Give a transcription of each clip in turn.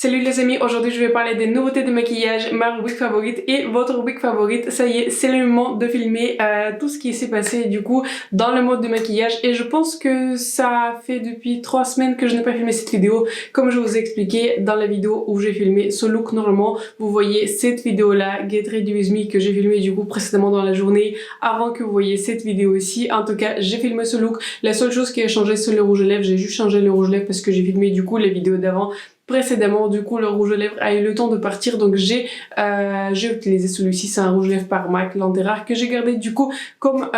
Salut les amis, aujourd'hui je vais parler des nouveautés de maquillage, ma rubrique favorite et votre rubrique favorite. Ça y est, c'est le moment de filmer tout ce qui s'est passé du coup dans le mode de maquillage et je pense que ça fait depuis 3 semaines que je n'ai pas filmé cette vidéo. Comme je vous ai expliqué dans la vidéo où j'ai filmé ce look normalement, vous voyez cette vidéo là, Get Ready With Me, que j'ai filmé du coup précédemment dans la journée avant que vous voyez cette vidéo ici. En tout cas, j'ai filmé ce look. La seule chose qui a changé c'est le rouge à lèvres, j'ai juste changé le rouge à lèvres parce que j'ai filmé du coup les vidéos d'avant. Précédemment, du coup, le rouge à lèvres a eu le temps de partir, donc j'ai utilisé celui-ci. C'est un rouge à lèvres par MAC Lanterard que j'ai gardé. Du coup, comme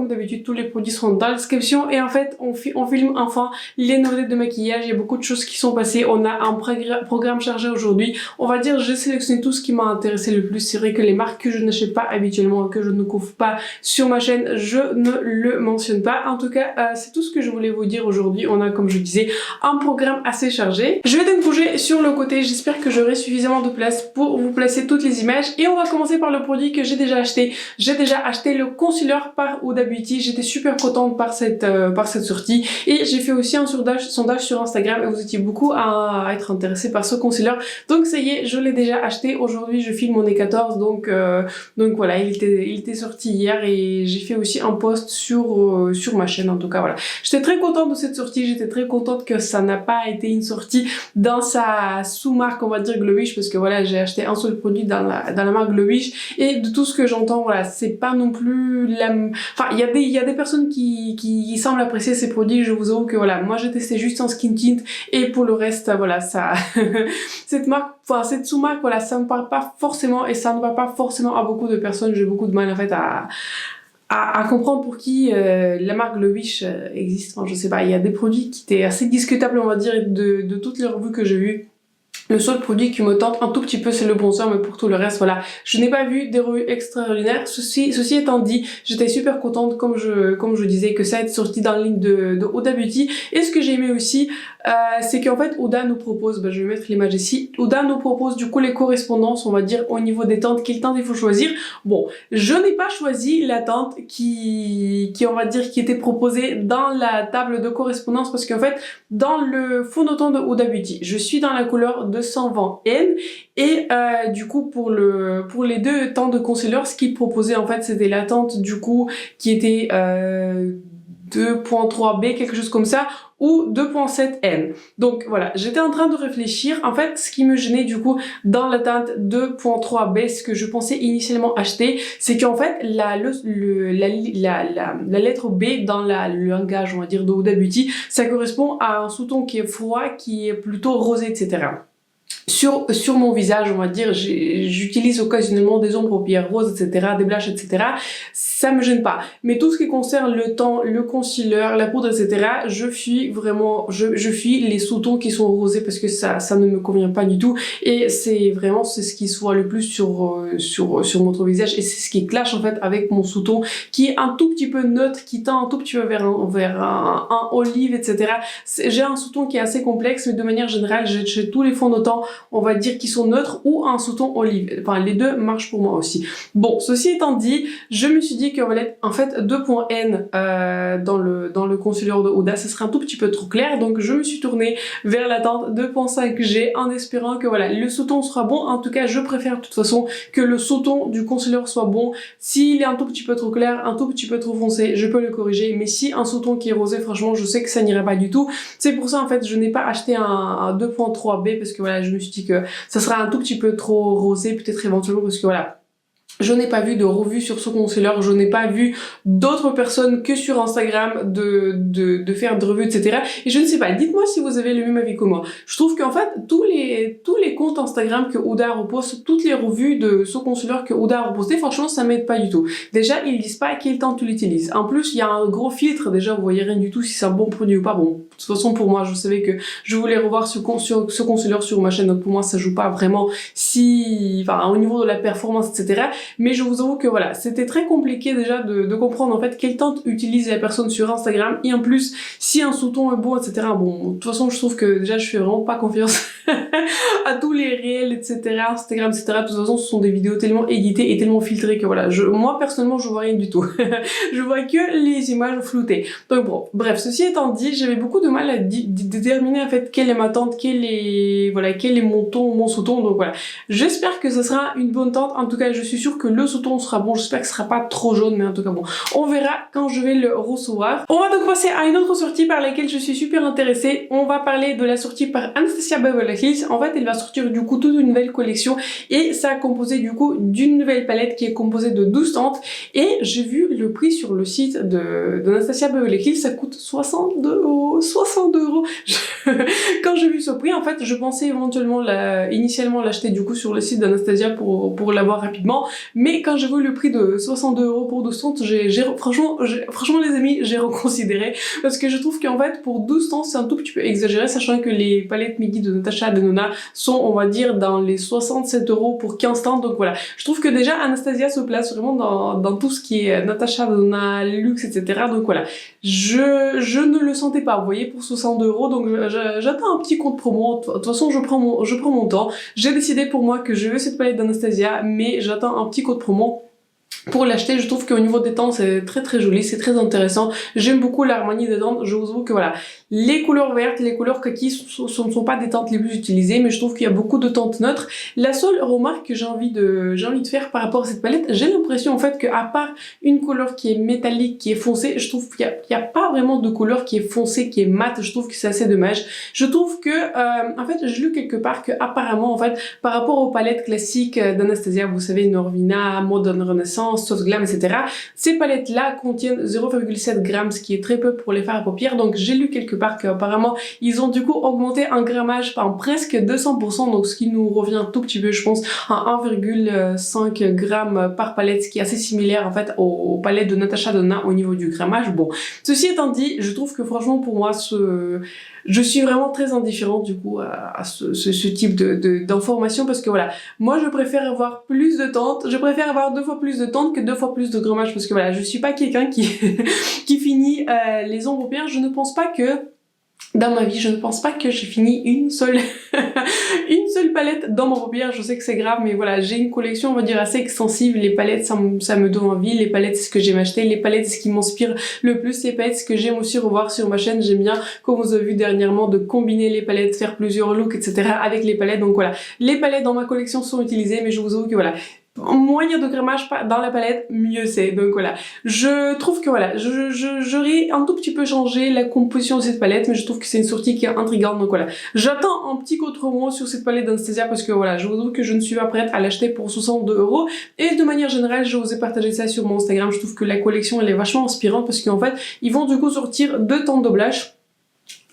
d'habitude, tous les produits seront dans la description. Et en fait, on filme enfin les nouveautés de maquillage. Il y a beaucoup de choses qui sont passées. On a un programme chargé aujourd'hui. On va dire, j'ai sélectionné tout ce qui m'a intéressé le plus. C'est vrai que les marques que je n'achète pas habituellement, que je ne couvre pas sur ma chaîne, je ne le mentionne pas. En tout cas, c'est tout ce que je voulais vous dire aujourd'hui. On a, comme je disais, un programme assez chargé. Je vais donc bouger sur le côté, j'espère que j'aurai suffisamment de place pour vous placer toutes les images et on va commencer par le produit que j'ai déjà acheté. J'ai déjà acheté le concealer par Huda Beauty, j'étais super contente par cette sortie et j'ai fait aussi un sondage sur Instagram et vous étiez beaucoup à être intéressés par ce concealer, donc ça y est, je l'ai déjà acheté. Aujourd'hui je filme, on est 14, donc voilà, il était sorti hier et j'ai fait aussi un post sur ma chaîne. En tout cas voilà, j'étais très contente de cette sortie, j'étais très contente que ça n'a pas été une sortie dans sa sous-marque, on va dire Glowish, parce que voilà, j'ai acheté un seul produit dans la marque Glowish et de tout ce que j'entends, voilà, c'est pas non plus la... Enfin, il y a des personnes qui semblent apprécier ces produits. Je vous avoue que voilà, moi j'ai testé juste un skin tint et pour le reste, voilà, ça... cette marque, enfin, cette sous-marque, voilà, ça me parle pas forcément et ça ne va pas forcément à beaucoup de personnes. J'ai beaucoup de mal en fait à comprendre pour qui la marque Glowish existe. Enfin, je sais pas, il y a des produits qui étaient assez discutables, on va dire, de toutes les revues que j'ai vues. Le seul produit qui me tente un tout petit peu c'est le bronzer, mais pour tout le reste voilà, je n'ai pas vu des revues extraordinaires. Ceci étant dit, j'étais super contente comme je disais que ça ait sorti dans la ligne de Huda Beauty. Et ce que j'ai aimé aussi c'est qu'en fait Huda nous propose, je vais mettre l'image ici, Huda nous propose du coup les correspondances, on va dire au niveau des teintes, quelle teinte il faut choisir. Bon, je n'ai pas choisi la teinte qui on va dire qui était proposée dans la table de correspondance parce qu'en fait dans le fond de teint de Huda Beauty, je suis dans la couleur 220N et du coup pour les deux teintes de concealer, ce qu'ils proposaient en fait c'était la teinte du coup qui était 2.3B, quelque chose comme ça, ou 2.7N. Donc voilà, j'étais en train de réfléchir. En fait, ce qui me gênait du coup dans la teinte 2.3B, ce que je pensais initialement acheter, c'est qu'en fait la lettre B dans le langage, on va dire, de Huda Beauty, ça correspond à un sous-ton qui est froid, qui est plutôt rosé, etc. Sur mon visage, on va dire, j'utilise occasionnellement des ombres paupières roses, etc., des blushes, etc. Ça me gêne pas. Mais tout ce qui concerne le teint, le concealer, la poudre, etc., je fuis vraiment, je fuis les sous-tons qui sont rosés parce que ça ne me convient pas du tout. Et c'est ce qui se voit le plus sur notre visage et c'est ce qui clash en fait avec mon sous-ton qui est un tout petit peu neutre, qui tend un tout petit peu vers un olive, etc. J'ai un sous-ton qui est assez complexe, mais de manière générale, j'ai tous les fonds de teint, on va dire, qui sont neutres ou un sous-ton olive. Enfin, les deux marchent pour moi aussi. Bon, ceci étant dit, je me suis dit qu'on va être en fait 2.N dans le concealer de Huda, ça serait un tout petit peu trop clair, donc je me suis tournée vers la teinte 2.5G en espérant que voilà, le sous-ton sera bon. En tout cas, je préfère de toute façon que le sous-ton du concealer soit bon. S'il est un tout petit peu trop clair, un tout petit peu trop foncé, je peux le corriger, mais si un sous-ton qui est rosé, franchement, je sais que ça n'irait pas du tout. C'est pour ça en fait, je n'ai pas acheté un 2.3B parce que voilà, je me suis dit que ça sera un tout petit peu trop rosé, peut-être éventuellement parce que voilà, je n'ai pas vu de revue sur ce concealer, je n'ai pas vu d'autres personnes que sur Instagram de faire de revues, etc. Et je ne sais pas, dites-moi si vous avez le même avis que moi. Je trouve qu'en fait, tous les comptes Instagram que Huda repose, toutes les revues de ce concealer que Huda a reposté, franchement, ça m'aide pas du tout. Déjà, ils disent pas quel temps tu l'utilises. En plus, il y a un gros filtre, déjà, vous voyez rien du tout si c'est un bon produit ou pas. Bon, de toute façon, pour moi, je savais que je voulais revoir ce concealer sur ma chaîne, donc pour moi, ça joue pas vraiment au niveau de la performance, etc. Mais je vous avoue que voilà, c'était très compliqué déjà de comprendre en fait quelle teinte utilise la personne sur Instagram et en plus si un sous-ton est bon, etc. Bon, de toute façon je trouve que déjà je fais vraiment pas confiance à tous les réels, etc., Instagram, etc. De toute façon, ce sont des vidéos tellement éditées et tellement filtrées que voilà, moi personnellement, je vois rien du tout. Je vois que les images floutées. Donc bon, bref, ceci étant dit, j'avais beaucoup de mal à déterminer en fait quelle est ma tente, quel est mon ton, mon sous-ton. Donc voilà, j'espère que ce sera une bonne tente. En tout cas, je suis sûre que le sous-ton sera bon. J'espère que ce sera pas trop jaune, mais en tout cas bon, on verra quand je vais le recevoir. On va donc passer à une autre sortie par laquelle je suis super intéressée. On va parler de la sortie par Anastasia Beverly Hills. En fait, elle va sortir du coup toute une nouvelle collection et ça a composé du coup d'une nouvelle palette qui est composée de 12 tentes. Et j'ai vu le prix sur le site d'Anastasia Beverly Hills, ça coûte 62 €. 62 €. Quand j'ai vu ce prix, en fait, je pensais éventuellement initialement l'acheter du coup sur le site d'Anastasia pour l'avoir rapidement. Mais quand j'ai vu le prix de 62 € pour 12 tentes, franchement les amis, j'ai reconsidéré. Parce que je trouve qu'en fait, pour 12 tentes, c'est un tout petit peu exagéré, sachant que les palettes Miggy de Natasha Denona sont, on va dire, dans les 67 € pour 15 tentes. Donc voilà, je trouve que déjà Anastasia se place vraiment dans tout ce qui est Natasha Denona, luxe, etc. Donc voilà, je ne le sentais pas, vous voyez, pour 62 €. Donc j'attends un petit code promo. De toute façon, je prends mon temps. J'ai décidé pour moi que je veux cette palette d'Anastasia, mais j'attends un petit code promo pour l'acheter. Je trouve qu'au niveau des tentes, c'est très très joli, c'est très intéressant. J'aime beaucoup l'harmonie des tentes. Je vous avoue que voilà, les couleurs vertes, les couleurs kaki ne sont pas des tentes les plus utilisées, mais je trouve qu'il y a beaucoup de tentes neutres. La seule remarque que j'ai envie de faire par rapport à cette palette, j'ai l'impression en fait qu'à part une couleur qui est métallique, qui est foncée, je trouve qu'il y a pas vraiment de couleur qui est foncée, qui est mate. Je trouve que c'est assez dommage. Je trouve que, en fait, j'ai lu quelque part que apparemment, en fait, par rapport aux palettes classiques d'Anastasia, vous savez, Norvina, Modern Renaissance, Soft Glam, etc., ces palettes-là contiennent 0,7 g, ce qui est très peu pour les fards à paupières. Donc j'ai lu quelque part qu'apparemment ils ont du coup augmenté un grammage par presque 200%, donc ce qui nous revient un tout petit peu, je pense, à 1,5 g par palette, ce qui est assez similaire en fait aux palettes de Natasha Denona au niveau du grammage. Bon, ceci étant dit, je trouve que franchement pour moi je suis vraiment très indifférente du coup à ce type d'informations, parce que voilà, moi je préfère avoir plus de tentes, je préfère avoir 2 fois plus de tentes que 2 fois plus de grammage, parce que voilà, je suis pas quelqu'un qui qui finit les ombres paupières. Je ne pense pas que dans ma vie, je ne pense pas que j'ai fini une seule palette dans mon paupière. Je sais que c'est grave, mais voilà, j'ai une collection, on va dire, assez extensive. Les palettes, ça me donne envie. Les palettes, c'est ce que j'aime acheter. Les palettes, c'est ce qui m'inspire le plus. Les palettes, c'est ce que j'aime aussi revoir sur ma chaîne. J'aime bien, comme vous avez vu dernièrement, de combiner les palettes, faire plusieurs looks, etc. avec les palettes. Donc voilà, les palettes dans ma collection sont utilisées, mais je vous avoue que voilà, moins il y a de grammage dans la palette, mieux c'est. Donc voilà, je trouve que voilà, j'aurais un tout petit peu changé la composition de cette palette, mais je trouve que c'est une sortie qui est intrigante. Donc voilà, j'attends un petit code promo sur cette palette d'Anastasia, parce que voilà, je vous avoue que je ne suis pas prête à l'acheter pour 62 €. Et de manière générale, je vous ai partagé ça sur mon Instagram. Je trouve que la collection elle est vachement inspirante, parce qu'en fait, ils vont du coup sortir 2 tentes de blush.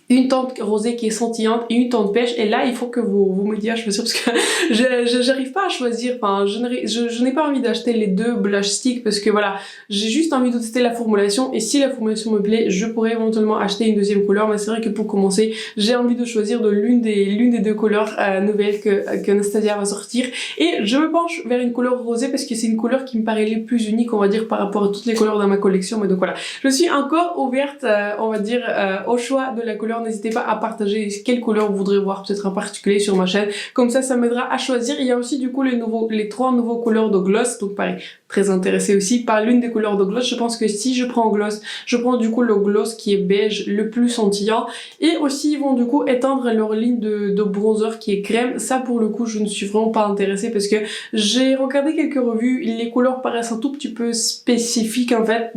Une teinte rosée qui est scintillante et une teinte pêche, et là il faut que vous me disiez à choisir, parce que j'arrive pas à choisir. Enfin, je n'ai pas envie d'acheter les 2 blush sticks, parce que voilà, j'ai juste envie de tester la formulation, et si la formulation me plaît, je pourrais éventuellement acheter une deuxième couleur. Mais c'est vrai que pour commencer, j'ai envie de choisir de l'une des 2 couleurs nouvelles que Anastasia va sortir, et je me penche vers une couleur rosée parce que c'est une couleur qui me paraît les plus unique, on va dire, par rapport à toutes les couleurs dans ma collection. Mais donc voilà, je suis encore ouverte, on va dire, au choix de la couleur. N'hésitez pas à partager quelle couleur vous voudrez voir peut-être en particulier sur ma chaîne, comme ça m'aidera à choisir. Il y a aussi du coup les 3 nouveaux couleurs de gloss, donc pareil, très intéressée aussi par l'une des couleurs de gloss. Je pense que si je prends gloss, je prends du coup le gloss qui est beige, le plus scintillant, et aussi ils vont du coup étendre leur ligne de bronzer qui est crème. Ça pour le coup je ne suis vraiment pas intéressée, parce que j'ai regardé quelques revues, les couleurs paraissent un tout petit peu spécifiques en fait.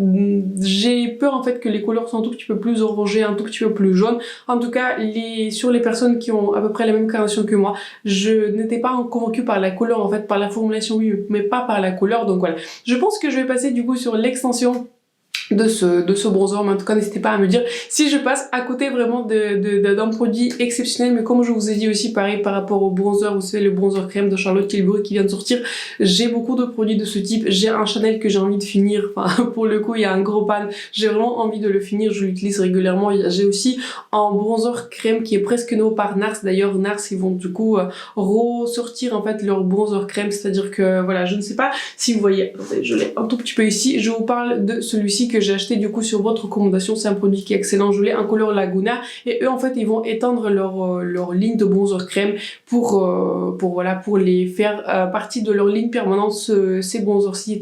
J'ai peur en fait que les couleurs soient un tout petit peu plus orangées, un tout petit peu plus jaunes. En tout cas, sur les personnes qui ont à peu près la même carnation que moi, je n'étais pas convaincue par la couleur, en fait, par la formulation oui, mais pas par la couleur. Donc voilà, je pense que je vais passer du coup sur l'extension de ce bronzer, mais en tout cas n'hésitez pas à me dire si je passe à côté vraiment d'un produit exceptionnel. Mais comme je vous ai dit aussi, pareil par rapport au bronzer, vous savez, le bronzer crème de Charlotte Tilbury qui vient de sortir, j'ai beaucoup de produits de ce type. J'ai un Chanel que j'ai envie de finir, enfin pour le coup il y a un gros pan, j'ai vraiment envie de le finir, je l'utilise régulièrement. J'ai aussi un bronzer crème qui est presque nouveau par NARS. D'ailleurs NARS ils vont du coup ressortir en fait leur bronzer crème, c'est à dire que voilà, je ne sais pas si vous voyez, attendez, je l'ai un tout petit peu ici, je vous parle de celui-ci que que j'ai acheté du coup sur votre recommandation, c'est un produit qui est excellent, je l'ai en couleur Laguna et eux en fait ils vont étendre leur ligne de bronzer crème pour les faire partie de leur ligne permanente. Ces bronzers-ci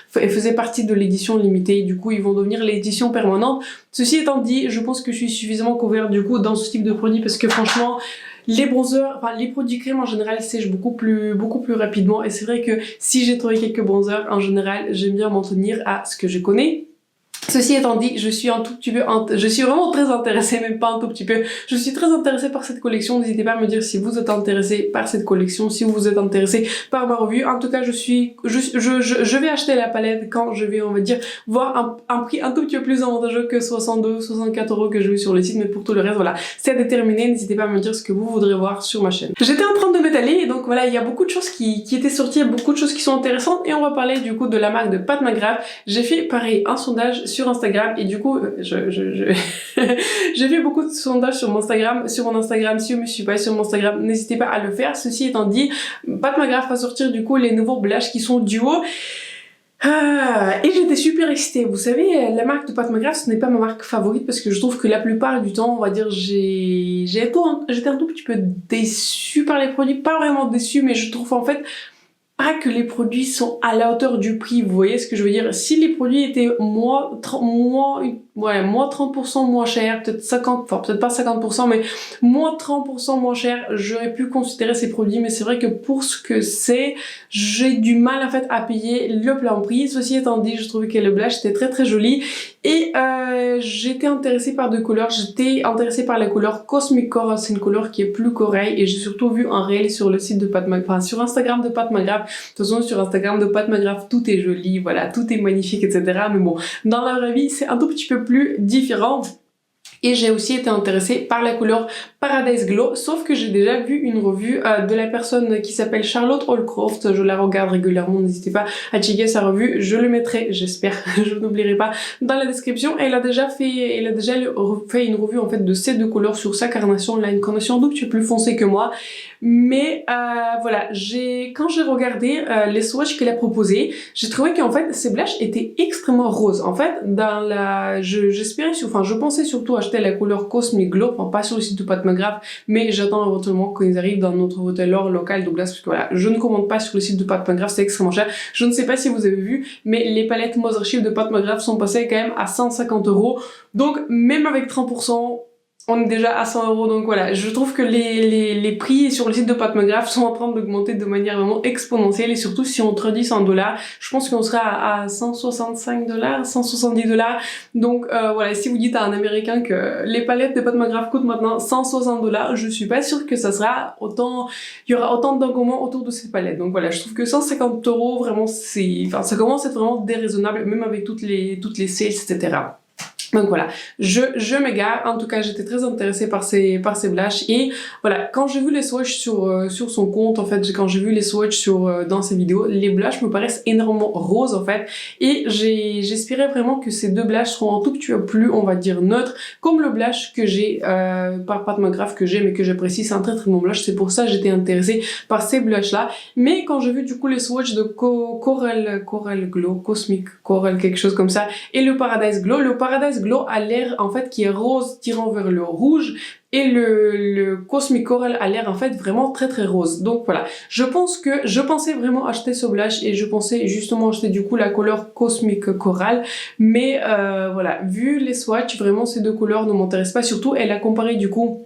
faisaient partie de l'édition limitée, du coup ils vont devenir l'édition permanente. Ceci étant dit, je pense que je suis suffisamment couverte du coup dans ce type de produit parce que franchement les bronzers, enfin les produits crème en général sèchent beaucoup plus rapidement et c'est vrai que si j'ai trouvé quelques bronzers en général j'aime bien m'en tenir à ce que je connais. Ceci étant dit, je suis vraiment très intéressée, même pas un tout petit peu, je suis très intéressée par cette collection. N'hésitez pas à me dire si vous êtes intéressé par cette collection, si vous êtes intéressé par ma revue. En tout cas, je vais acheter la palette quand je vais, on va dire, voir un prix un tout petit peu plus avantageux que 62, 64 € que j'ai eu sur le site, mais pour tout le reste, voilà, c'est à déterminer. N'hésitez pas à me dire ce que vous voudrez voir sur ma chaîne. J'étais en train de m'étaler et donc voilà, il y a beaucoup de choses qui étaient sorties, il y a beaucoup de choses qui sont intéressantes et on va parler du coup de la marque de Pat McGrath. J'ai fait pareil, un sondage sur Instagram et du coup j'ai fait beaucoup de sondages sur mon Instagram. Si vous me suivez pas sur mon Instagram, n'hésitez pas à le faire. Ceci étant dit, Pat McGrath va sortir du coup les nouveaux blushes qui sont duo. Et j'étais super excitée. Vous savez, la marque de Pat McGrath, ce n'est pas ma marque favorite parce que je trouve que la plupart du temps, on va dire, j'étais un tout petit peu déçue par les produits. Pas vraiment déçue, mais je trouve en fait pas que les produits sont à la hauteur du prix. Vous voyez ce que je veux dire? Si les produits étaient moins 30% moins cher, peut-être 50, enfin peut-être pas 50%, mais moins 30% moins cher, j'aurais pu considérer ces produits, mais c'est vrai que pour ce que c'est, j'ai du mal en fait à payer le plein prix. Ceci étant dit, je trouvais que le blush était très très joli et j'étais intéressée par deux couleurs. J'étais intéressée par la couleur Cosmic Coral, c'est une couleur qui est plus corail et j'ai surtout vu un réel sur le site de Pat McGrath, enfin sur Instagram de Pat McGrath. De toute façon, sur Instagram de Pat McGrath, tout est joli, voilà, tout est magnifique, etc. Mais bon, dans la vraie vie, c'est un tout petit peu plus différent. Et j'ai aussi été intéressée par la couleur Paradise Glow, sauf que j'ai déjà vu une revue de la personne qui s'appelle Charlotte Holcroft, je la regarde régulièrement, n'hésitez pas à checker sa revue, je le mettrai, j'espère, je n'oublierai pas, dans la description. Elle a déjà fait une revue en fait de ces deux couleurs sur sa carnation. Elle a une carnation un tout petit peu plus foncée que moi, mais voilà, quand j'ai regardé les swatchs qu'elle a proposés, j'ai trouvé qu'en fait ces blushes étaient extrêmement roses. En fait, je pensais surtout acheter la couleur Cosmic Glow, enfin pas sur le site de Pat McGrath, mais j'attends éventuellement quand ils arrivent dans notre retailer local Douglas, parce que voilà, je ne commande pas sur le site de Pat McGrath, c'est extrêmement cher. Je ne sais pas si vous avez vu, mais les palettes Mothership de Pat McGrath sont passées quand même à 150 €, donc même avec 30%, on est déjà à 100 €, donc voilà, je trouve que les prix sur le site de Pat McGrath sont en train d'augmenter de manière vraiment exponentielle et surtout si on traduit ça en dollars, je pense qu'on sera à 165 $, 170 $. Donc voilà, si vous dites à un américain que les palettes de Pat McGrath coûtent maintenant 160 $, je suis pas sûre que ça sera autant, il y aura autant d'engouement autour de ces palettes. Donc voilà, je trouve que 150 € vraiment ça commence à être vraiment déraisonnable, même avec toutes les sales, etc. Donc voilà, je m'égare. En tout cas, j'étais très intéressée par ces blushes et voilà, quand j'ai vu les swatchs sur son compte, en fait, quand j'ai vu les swatchs dans ses vidéos, les blushes me paraissent énormément roses en fait et j'espérais vraiment que ces deux blushes seront un tout petit peu plus, on va dire, neutres, comme le blush que j'ai par Pat McGrath que j'ai mais que j'apprécie, c'est un très très bon blush, c'est pour ça que j'étais intéressée par ces blushes là. Mais quand j'ai vu du coup les swatchs de Coral Glow, Cosmic Coral, quelque chose comme ça, et le Paradise Glow a l'air en fait qui est rose tirant vers le rouge et le Cosmic Coral a l'air en fait vraiment très très rose. Donc voilà, je pensais vraiment acheter ce blush et je pensais justement acheter du coup la couleur Cosmic Coral, mais voilà, vu les swatchs, vraiment ces deux couleurs ne m'intéressent pas, surtout elle a comparé du coup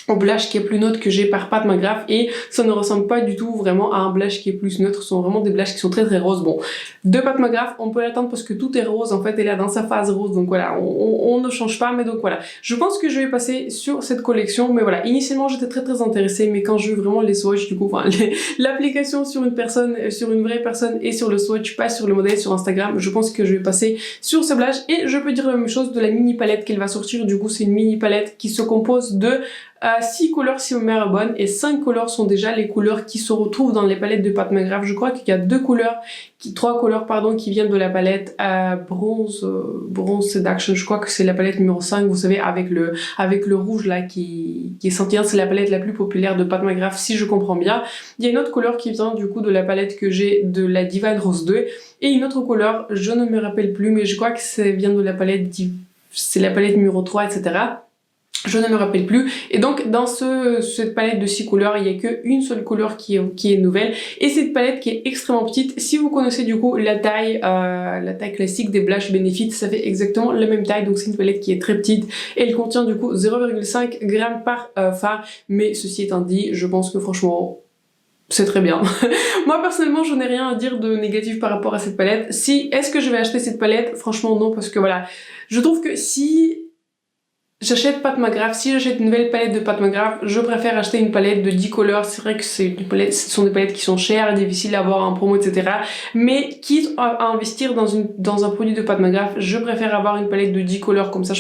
au blush qui est plus neutre que j'ai par Pat McGrath et ça ne ressemble pas du tout vraiment à un blush qui est plus neutre, ce sont vraiment des blushes qui sont très très roses. Bon, de Pat McGrath on peut l'attendre parce que tout est rose en fait, elle est dans sa phase rose, donc voilà, on ne change pas, mais donc voilà, je pense que je vais passer sur cette collection. Mais voilà, initialement j'étais très très intéressée, mais quand j'ai vu vraiment les swatchs du coup, enfin l'application sur une personne, sur une vraie personne et sur le swatch, pas sur le modèle sur Instagram, je pense que je vais passer sur ce blush. Et je peux dire la même chose de la mini palette qu'elle va sortir. Du coup c'est une mini palette qui se compose de 6 couleurs si ma mémoire est bonne et 5 couleurs sont déjà les couleurs qui se retrouvent dans les palettes de Pat McGrath. Je crois qu'il y a 3 couleurs pardon, qui viennent de la palette Bronze Seduction. Je crois que c'est la palette numéro 5, vous savez, avec le rouge là qui est scintillante. C'est la palette la plus populaire de Pat McGrath si je comprends bien. Il y a une autre couleur qui vient du coup de la palette que j'ai de la Divine Rose 2 et une autre couleur, je ne me rappelle plus, mais je crois que ça vient de la palette, c'est la palette numéro 3, etc. Je ne me rappelle plus. Et donc, dans cette palette de 6 couleurs, il n'y a qu'une seule couleur qui est nouvelle. Et cette palette qui est extrêmement petite, si vous connaissez du coup la taille classique des Blush Benefit, ça fait exactement la même taille. Donc, c'est une palette qui est très petite. Et elle contient du coup 0,5 g par fard. Mais ceci étant dit, je pense que franchement, c'est très bien. Moi personnellement je n'ai rien à dire de négatif par rapport à cette palette. Est-ce que je vais acheter cette palette? Franchement non, parce que voilà, je trouve que si j'achète Pat McGrath, si j'achète une nouvelle palette de Pat McGrath, je préfère acheter une palette de 10 couleurs. C'est vrai que ce sont des palettes qui sont chères, difficiles à avoir en promo, etc. Mais quitte à investir dans un produit de Pat McGrath, je préfère avoir une palette de 10 couleurs, comme ça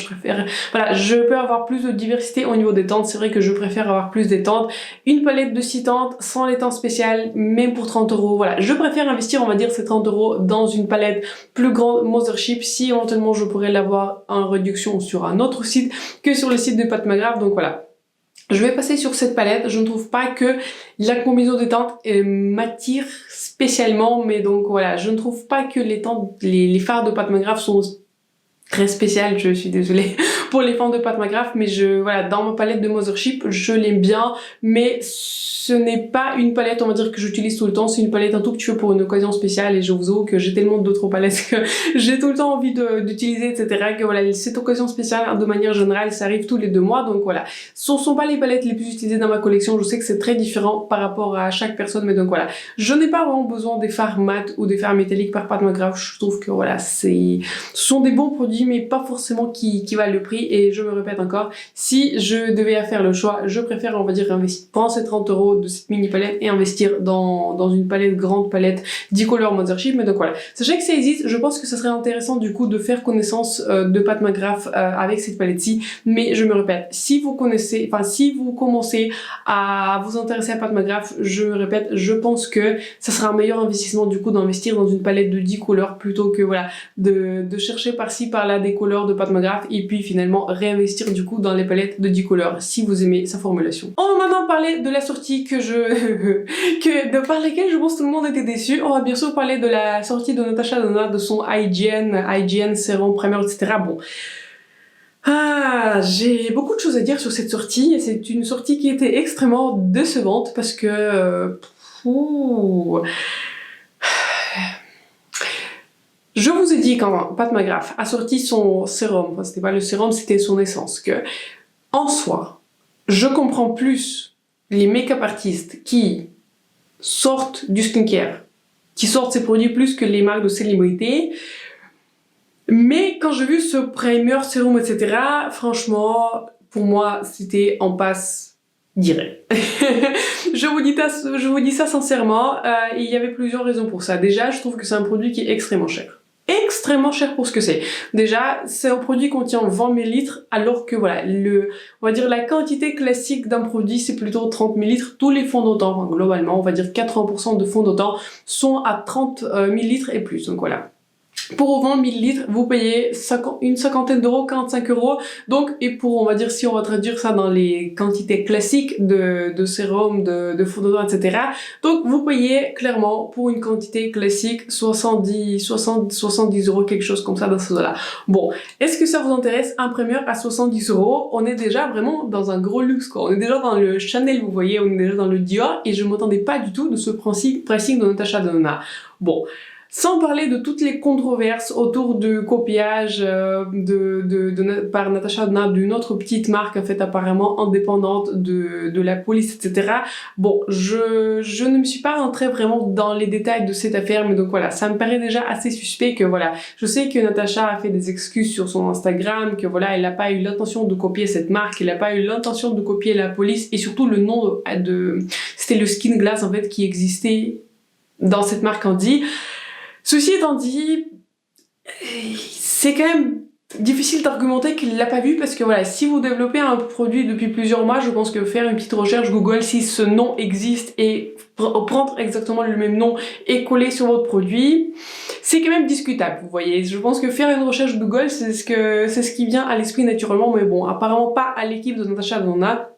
voilà, je peux avoir plus de diversité au niveau des teintes. C'est vrai que je préfère avoir plus des teintes. Une palette de 6 teintes, sans les teintes spéciales, même pour 30 €. Voilà, je préfère investir, on va dire, ces 30 € dans une palette plus grande Mothership, si éventuellement je pourrais l'avoir en réduction sur un autre site que sur le site de Pat McGrath. Donc voilà, je vais passer sur cette palette. Je ne trouve pas que la combinaison des teintes m'attire spécialement, mais donc voilà, je ne trouve pas que les fards de Pat McGrath sont très spéciales. Je suis désolée pour les fans de Pat McGrath, mais voilà, dans ma palette de Mothership, je l'aime bien, mais ce n'est pas une palette, on va dire, que j'utilise tout le temps. C'est une palette un tout petit peu pour une occasion spéciale, et je vous avoue que j'ai tellement d'autres palettes que j'ai tout le temps envie d'utiliser, etc. Que voilà, cette occasion spéciale, de manière générale, ça arrive tous les 2 mois, donc voilà. Ce ne sont pas les palettes les plus utilisées dans ma collection. Je sais que c'est très différent par rapport à chaque personne, mais donc voilà. Je n'ai pas vraiment besoin des fards mat ou des fards métalliques par Pat McGrath. Je trouve que voilà, ce sont des bons produits, mais pas forcément qui valent le prix. Et je me répète encore, si je devais faire le choix, je préfère, on va dire, prendre ces 30 € de cette mini palette et investir dans une grande palette 10 couleurs Mothership. Mais donc voilà, sachez que ça existe. Je pense que ce serait intéressant du coup de faire connaissance de Pat McGrath avec cette palette-ci. Mais je me répète, si vous commencez à vous intéresser à Pat McGrath, je me répète, je pense que ça sera un meilleur investissement du coup d'investir dans une palette de 10 couleurs plutôt que voilà de chercher par-ci par-là des couleurs de Pat McGrath et puis finalement réinvestir du coup dans les palettes de 10 couleurs si vous aimez sa formulation. On va maintenant parler de la sortie par laquelle je pense tout le monde était déçu. On va bien sûr parler de la sortie de Natasha Denona, de son IGN sérum primer, etc. Bon. J'ai beaucoup de choses à dire sur cette sortie, et c'est une sortie qui était extrêmement décevante parce que... Je vous ai dit quand Pat McGrath a sorti son sérum, enfin c'était pas le sérum, c'était son essence, que en soi, je comprends plus les make-up artistes qui sortent du skincare, qui sortent ces produits plus que les marques de célébrités. Mais quand j'ai vu ce primer, sérum, etc., franchement, pour moi, c'était en passe direct. je vous dis ça sincèrement, il y avait plusieurs raisons pour ça. Déjà, je trouve que c'est un produit qui est extrêmement cher. Extrêmement cher pour ce que c'est. Déjà, c'est un produit qui contient 20 ml, alors que voilà, on va dire la quantité classique d'un produit, c'est plutôt 30 ml. Tous les fonds de teint, enfin, globalement, on va dire 80% de fonds de teint sont à 30 ml et plus. Donc voilà. Pour 20 ml, vous payez une cinquantaine d'euros, 45 €. Donc, et pour, on va dire, si on va traduire ça dans les quantités classiques de sérum, de fond de teint, etc. Donc, vous payez clairement pour une quantité classique 70 €, quelque chose comme ça dans ce là. Bon, est-ce que ça vous intéresse? Un primer à 70 €, on est déjà vraiment dans un gros luxe, quoi. On est déjà dans le Chanel, vous voyez, on est déjà dans le Dior, et je m'attendais pas du tout de ce pricing de Natasha Denona. Bon. Sans parler de toutes les controverses autour du copiage par Natasha Denona d'une autre petite marque en fait apparemment indépendante de la police, etc. Bon, je ne me suis pas rentrée vraiment dans les détails de cette affaire, mais donc voilà, ça me paraît déjà assez suspect que voilà, je sais que Natasha a fait des excuses sur son Instagram, que voilà, elle n'a pas eu l'intention de copier cette marque, elle n'a pas eu l'intention de copier la police, et surtout le nom c'était le Skin Glass en fait qui existait dans cette marque Candy. Ceci étant dit, c'est quand même difficile d'argumenter qu'il l'a pas vu parce que voilà, si vous développez un produit depuis plusieurs mois, je pense que faire une petite recherche Google si ce nom existe et prendre exactement le même nom et coller sur votre produit, c'est quand même discutable, vous voyez. Je pense que faire une recherche Google, c'est ce qui vient à l'esprit naturellement, mais bon, apparemment pas à l'équipe de Natacha Donna.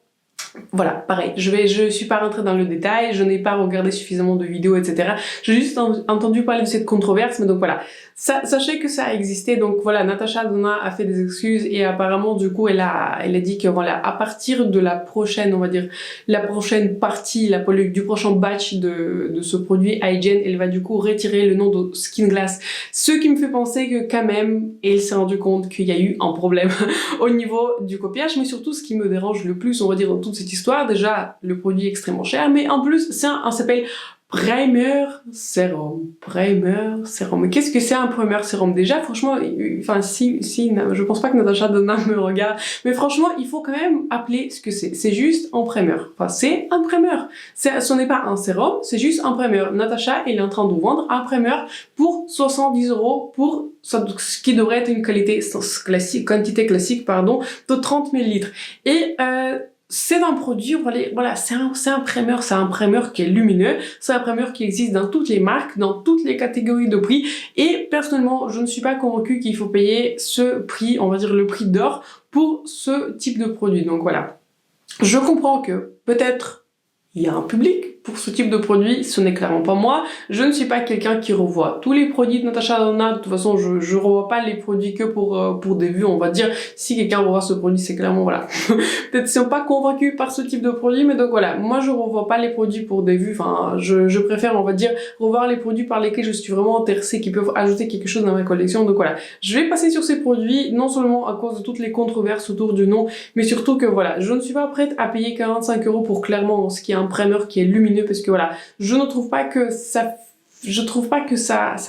Voilà, pareil, je suis pas rentrée dans le détail, je n'ai pas regardé suffisamment de vidéos, etc. J'ai juste entendu parler de cette controverse, mais donc voilà. Sachez que ça a existé, donc voilà, Natacha Donna a fait des excuses et apparemment, du coup, elle a dit que voilà, à partir de la prochaine, on va dire, la prochaine partie, du prochain batch de ce produit Hygiene, elle va du coup retirer le nom de Skin Glass. Ce qui me fait penser que quand même, elle s'est rendu compte qu'il y a eu un problème au niveau du copiage, mais surtout ce qui me dérange le plus, on va dire, dans toute cette histoire, déjà, le produit est extrêmement cher, mais en plus, ça s'appelle Primer Sérum. Primer Sérum. Mais qu'est-ce que c'est un Primer Sérum? Déjà, franchement, enfin, je pense pas que Natacha Donna me regarde, mais franchement, il faut quand même appeler ce que c'est. C'est juste un primer. Enfin, c'est un primer. Ce n'est pas un sérum, c'est juste un primer. Natacha, elle est en train de vendre un primer pour 70 € pour ce qui devrait être une quantité classique, pardon, de 30 ml. Et, c'est un produit, voilà, c'est un primer qui est lumineux, c'est un primer qui existe dans toutes les marques, dans toutes les catégories de prix, et personnellement, je ne suis pas convaincue qu'il faut payer ce prix, on va dire le prix d'or, pour ce type de produit. Donc voilà. Je comprends que, peut-être, il y a un public pour ce type de produit, ce n'est clairement pas moi. Je ne suis pas quelqu'un qui revoit tous les produits de Natacha Donna. De toute façon, je revois pas les produits que pour des vues, on va dire. Si quelqu'un revoit ce produit, c'est clairement, voilà. Peut-être qu'ils sont pas convaincus par ce type de produit, mais donc voilà. Moi, je revois pas les produits pour des vues. Enfin, je préfère, on va dire, revoir les produits par lesquels je suis vraiment intéressée, qui peuvent ajouter quelque chose dans ma collection. Donc voilà. Je vais passer sur ces produits, non seulement à cause de toutes les controverses autour du nom, mais surtout que voilà, je ne suis pas prête à payer 45 € pour clairement ce qui est un primer qui est lumineux, parce que voilà, je trouve pas que ça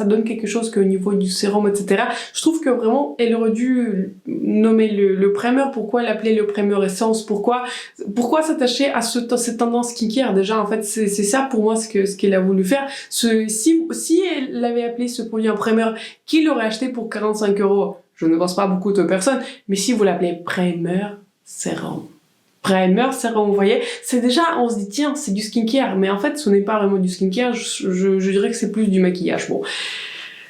donne quelque chose qu'au niveau du sérum, etc. Je trouve que vraiment, elle aurait dû nommer le primer. Pourquoi l'appeler le primer essence? Pourquoi s'attacher à cette tendance skincare? Déjà, en fait, c'est ça pour moi ce qu'elle a voulu faire. Si elle avait appelé ce produit un primer, qui l'aurait acheté pour 45 €? Je ne pense pas beaucoup de personnes, mais si vous l'appelez primer sérum, primer sérum, vous voyez, c'est déjà, on se dit tiens, c'est du skincare, mais en fait ce n'est pas vraiment du skincare, je dirais que c'est plus du maquillage. Bon,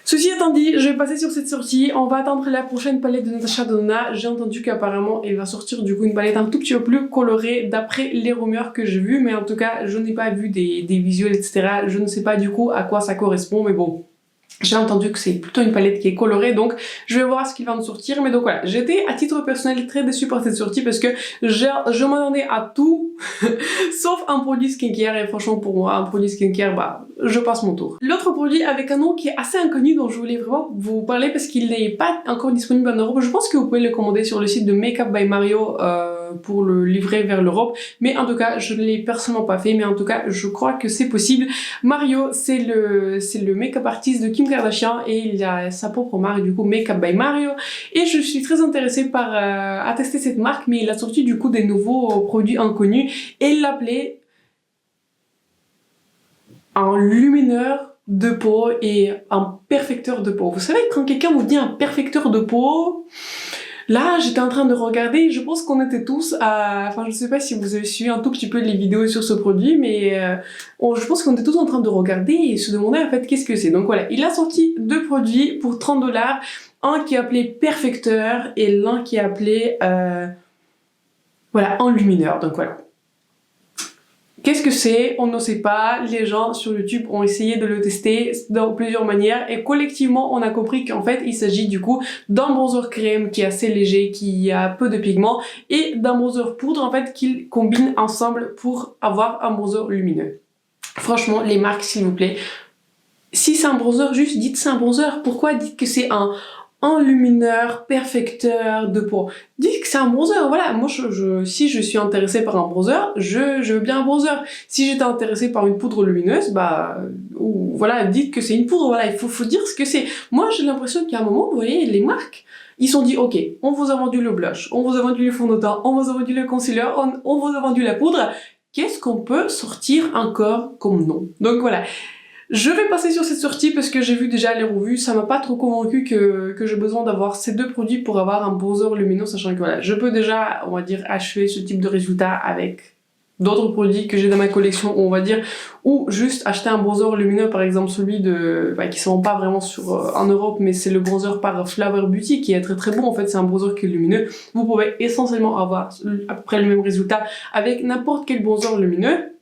ceci étant dit, je vais passer sur cette sortie, on va attendre la prochaine palette de Natacha Donna. J'ai entendu qu'apparemment elle va sortir du coup une palette un tout petit peu plus colorée d'après les rumeurs que j'ai vues, mais en tout cas je n'ai pas vu des visuels, etc. Je ne sais pas du coup à quoi ça correspond, mais bon. J'ai entendu que c'est plutôt une palette qui est colorée, donc je vais voir ce qu'il va en sortir. Mais donc voilà, j'étais à titre personnel très déçue par cette sortie parce que je m'attendais à tout, sauf un produit skincare, et franchement pour moi, un produit skincare, bah, je passe mon tour. L'autre produit avec un nom qui est assez inconnu dont je voulais vraiment vous parler parce qu'il n'est pas encore disponible en Europe, je pense que vous pouvez le commander sur le site de Makeup by Mario pour le livrer vers l'Europe, mais en tout cas je ne l'ai personnellement pas fait, mais en tout cas je crois que c'est possible. Mario, c'est le make-up artiste de Kim Kardashian et il a sa propre marque du coup Makeup by Mario, et je suis très intéressée à tester cette marque, mais il a sorti du coup des nouveaux produits inconnus et il l'appelait un lumineur de peau et un perfecteur de peau. Vous savez, quand quelqu'un vous dit un perfecteur de peau, là, j'étais en train de regarder, je pense qu'on était tous à... Enfin, je sais pas si vous avez suivi un tout petit peu les vidéos sur ce produit, mais je pense qu'on était tous en train de regarder et se demander en fait qu'est-ce que c'est. Donc voilà, il a sorti deux produits pour 30 $, un qui est appelé perfecteur et l'un qui est appelé... voilà, enlumineur, donc voilà. Qu'est-ce que c'est? On ne sait pas. Les gens sur YouTube ont essayé de le tester dans plusieurs manières et collectivement on a compris qu'en fait il s'agit du coup d'un bronzer crème qui est assez léger, qui a peu de pigments, et d'un bronzer poudre en fait qu'ils combinent ensemble pour avoir un bronzer lumineux. Franchement, les marques s'il vous plaît, si c'est un bronzer, juste dites c'est un bronzer. Pourquoi dites que c'est un enlumineur, perfecteur de peau? Dites que c'est un bronzer, voilà. Moi, si je suis intéressée par un bronzer, je veux bien un bronzer. Si j'étais intéressée par une poudre lumineuse, bah, voilà, dites que c'est une poudre, voilà, il faut dire ce que c'est. Moi, j'ai l'impression qu'à un moment, vous voyez, les marques, ils se sont dit, ok, on vous a vendu le blush, on vous a vendu le fond de teint, on vous a vendu le concealer, on vous a vendu la poudre, qu'est-ce qu'on peut sortir encore comme nom? Donc voilà. Je vais passer sur cette sortie parce que j'ai vu déjà les revues, ça m'a pas trop convaincu que j'ai besoin d'avoir ces deux produits pour avoir un bronzer lumineux, sachant que voilà, je peux déjà, on va dire, achever ce type de résultat avec d'autres produits que j'ai dans ma collection, on va dire, ou juste acheter un bronzer lumineux, par exemple celui qui se vend pas vraiment en Europe, mais c'est le bronzer par Flower Beauty qui est très très bon. En fait, c'est un bronzer qui est lumineux. Vous pouvez essentiellement avoir à peu près le même résultat avec n'importe quel bronzer lumineux.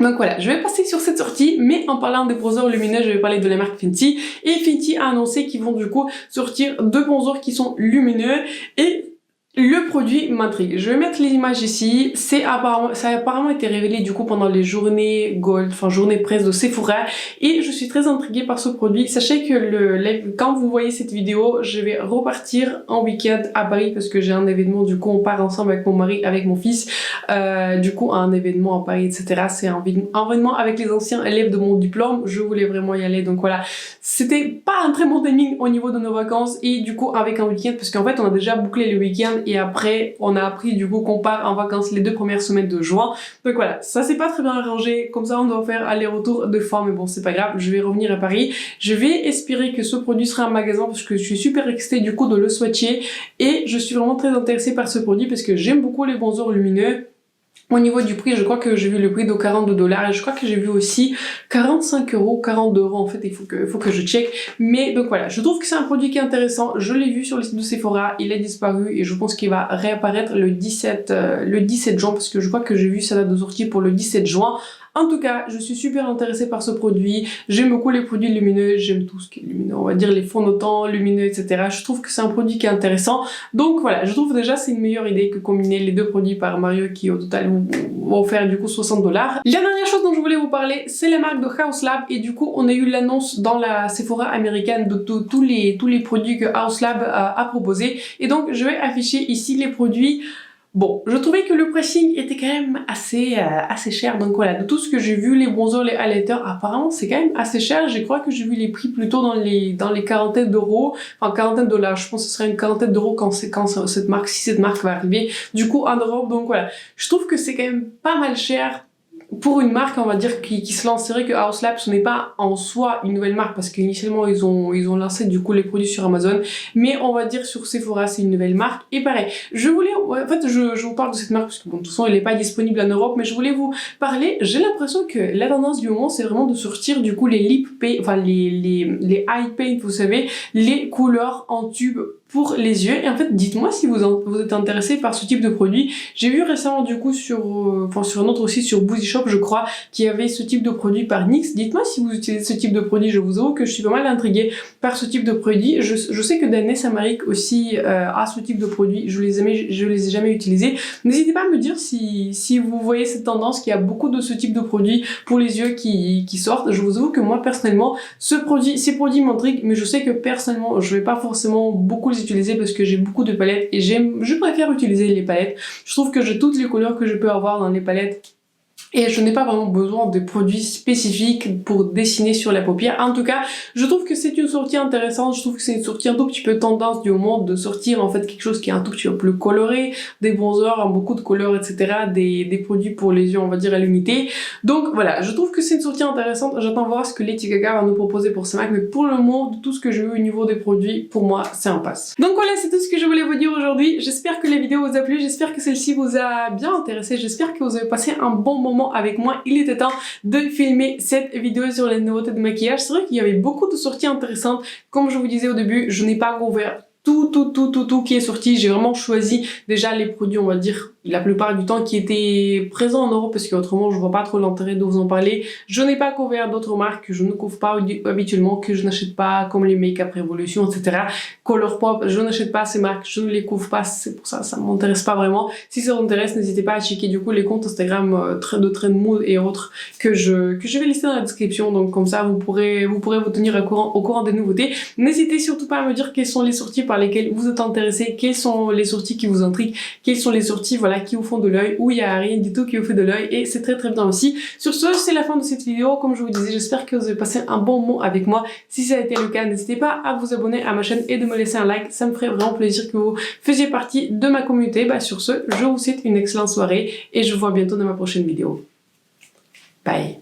Donc voilà, je vais passer sur cette sortie, mais en parlant des bronzers lumineux, je vais parler de la marque Fenty. Et Fenty a annoncé qu'ils vont du coup sortir deux bronzers qui sont lumineux et le produit m'intrigue. Je vais mettre les images ici. Ça a apparemment été révélé du coup pendant les journées Gold, enfin journées presse de Sephora, et je suis très intriguée par ce produit. Sachez que quand vous voyez cette vidéo, je vais repartir en week-end à Paris parce que j'ai un événement. Du coup, on part ensemble avec mon mari, avec mon fils. Du coup, un événement à Paris, etc. C'est un événement avec les anciens élèves de mon diplôme. Je voulais vraiment y aller, donc voilà. C'était pas un très bon timing au niveau de nos vacances et du coup avec un week-end parce qu'en fait on a déjà bouclé le week-end et après on a appris du coup qu'on part en vacances les 2 premières semaines de juin. Donc voilà, ça s'est pas très bien arrangé, comme ça on doit faire aller-retour 2 fois, mais bon c'est pas grave, je vais revenir à Paris. Je vais espérer que ce produit sera en magasin parce que je suis super excitée du coup de le swatcher et je suis vraiment très intéressée par ce produit parce que j'aime beaucoup les bronzers lumineux. Au niveau du prix, je crois que j'ai vu le prix de 42 $ et je crois que j'ai vu aussi 45 €, 40 € en fait, il faut que je check. Mais donc voilà, je trouve que c'est un produit qui est intéressant. Je l'ai vu sur le site de Sephora, il a disparu et je pense qu'il va réapparaître le 17 juin parce que je crois que j'ai vu sa date de sortie pour le 17 juin. En tout cas, je suis super intéressée par ce produit. J'aime beaucoup les produits lumineux, j'aime tout ce qui est lumineux, on va dire les fonds de teint lumineux, etc. Je trouve que c'est un produit qui est intéressant. Donc voilà, je trouve déjà c'est une meilleure idée que combiner les deux produits par Mario qui au total vont faire du coup 60 $. La dernière chose dont je voulais vous parler, c'est la marque de Haus Lab et du coup on a eu l'annonce dans la Sephora américaine de tous les produits que Haus Lab a proposé. Et donc je vais afficher ici les produits. Bon, je trouvais que le pricing était quand même assez cher, donc voilà, de tout ce que j'ai vu, les bronzers, les highlighters, apparemment c'est quand même assez cher. Je crois que j'ai vu les prix plutôt dans les quarantaines d'euros, enfin quarantaine de $, je pense que ce serait une quarantaine d'euros si cette marque va arriver, du coup en Europe, donc voilà. Je trouve que c'est quand même pas mal cher pour une marque, on va dire, qui se lance. C'est vrai que Haus Lab, ce n'est pas en soi une nouvelle marque parce qu'initialement ils ont lancé du coup les produits sur Amazon, mais on va dire sur Sephora c'est une nouvelle marque. Et pareil, je vous parle de cette marque parce que bon, de toute façon elle n'est pas disponible en Europe, mais je voulais vous parler. J'ai l'impression que la tendance du moment c'est vraiment de sortir du coup les lip paint, enfin les eye paint, vous savez, les couleurs en tube pour les yeux. Et en fait, dites-moi si vous êtes intéressé par ce type de produit. J'ai vu récemment du coup sur un autre site, sur Boozy Shop je crois, qui avait ce type de produit par NYX. Dites-moi si vous utilisez ce type de produit. Je vous avoue que je suis pas mal intriguée par ce type de produit. Je sais que Danesse Amérique aussi a ce type de produit. Je les ai jamais utilisés. N'hésitez pas à me dire si vous voyez cette tendance, qu'il y a beaucoup de ce type de produits pour les yeux qui sortent. Je vous avoue que moi personnellement, ces produits m'intriguent, mais je sais que personnellement, je vais pas forcément beaucoup les utiliser parce que j'ai beaucoup de palettes et je préfère utiliser les palettes. Je trouve que j'ai toutes les couleurs que je peux avoir dans les palettes. Et je n'ai pas vraiment besoin de produits spécifiques pour dessiner sur la paupière. En tout cas, je trouve que c'est une sortie intéressante. Je trouve que c'est une sortie un tout petit peu tendance du moment de sortir en fait quelque chose qui est un tout petit peu plus coloré, des bronzers en beaucoup de couleurs, etc. Des produits pour les yeux, on va dire à l'unité. Donc voilà, je trouve que c'est une sortie intéressante. J'attends voir ce que Lady Gaga va nous proposer pour ce Mac, mais pour le moment, de tout ce que j'ai vu au niveau des produits, pour moi, c'est un pass. Donc voilà, c'est tout ce que je voulais vous dire aujourd'hui. J'espère que la vidéo vous a plu, j'espère que celle-ci vous a bien intéressé, j'espère que vous avez passé un bon moment avec moi. Il était temps de filmer cette vidéo sur les nouveautés de maquillage. C'est vrai qu'il y avait beaucoup de sorties intéressantes. Comme je vous disais au début, je n'ai pas ouvert tout qui est sorti. J'ai vraiment choisi déjà les produits, on va dire, la plupart du temps qui étaient présents en Europe parce qu'autrement je vois pas trop l'intérêt de vous en parler. Je n'ai pas couvert d'autres marques que je ne couvre pas habituellement, que je n'achète pas, comme les Make Up Revolution, etc. Colourpop, je n'achète pas ces marques, je ne les couvre pas, c'est pour ça, ça m'intéresse pas vraiment. Si ça vous intéresse, n'hésitez pas à checker du coup les comptes Instagram de Trend Mood et autres que je vais lister dans la description, donc comme ça vous pourrez vous tenir au courant des nouveautés. N'hésitez surtout pas à me dire quelles sont les sorties par lesquelles vous êtes intéressés, quelles sont les sorties qui vous intriguent, quelles sont les sorties voilà qui vous font de l'œil, ou il y a rien du tout qui vous fait de l'œil, et c'est très bien aussi. Sur ce, c'est la fin de cette vidéo. Comme je vous disais, j'espère que vous avez passé un bon moment avec moi. Si ça a été le cas, n'hésitez pas à vous abonner à ma chaîne et de me laisser un like, ça me ferait vraiment plaisir que vous faisiez partie de ma communauté. Sur ce, je vous souhaite une excellente soirée et je vous vois bientôt dans ma prochaine vidéo. Bye.